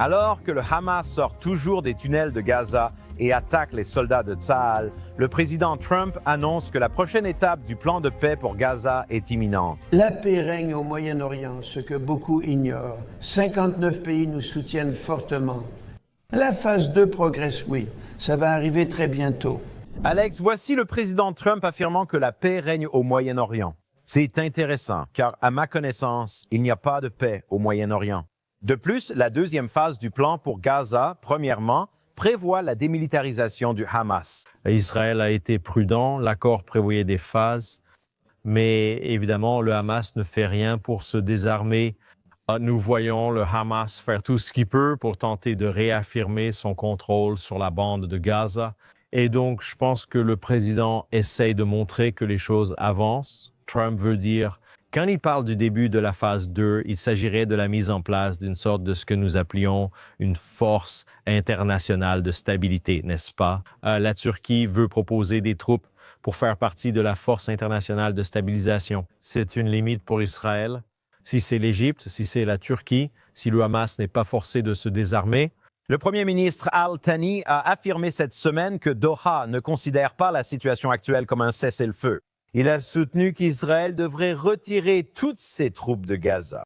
Alors que le Hamas sort toujours des tunnels de Gaza et attaque les soldats de Tsahal, le président Trump annonce que la prochaine étape du plan de paix pour Gaza est imminente. La paix règne au Moyen-Orient, ce que beaucoup ignorent. 59 pays nous soutiennent fortement. La phase 2 progresse, oui. Ça va arriver très bientôt. Alex, voici le président Trump affirmant que la paix règne au Moyen-Orient. C'est intéressant, car à ma connaissance, il n'y a pas de paix au Moyen-Orient. De plus, la deuxième phase du plan pour Gaza, premièrement, prévoit la démilitarisation du Hamas. Israël a été prudent, l'accord prévoyait des phases, mais évidemment, le Hamas ne fait rien pour se désarmer. Nous voyons le Hamas faire tout ce qu'il peut pour tenter de réaffirmer son contrôle sur la bande de Gaza. Et donc, je pense que le président essaye de montrer que les choses avancent. Trump veut dire, quand il parle du début de la phase 2, il s'agirait de la mise en place d'une sorte de ce que nous appelions une force internationale de stabilité, n'est-ce pas? La Turquie veut proposer des troupes pour faire partie de la force internationale de stabilisation. C'est une limite pour Israël. Si c'est l'Égypte, si c'est la Turquie, si le Hamas n'est pas forcé de se désarmer. Le premier ministre Al-Thani a affirmé cette semaine que Doha ne considère pas la situation actuelle comme un cessez-le-feu. Il a soutenu qu'Israël devrait retirer toutes ses troupes de Gaza.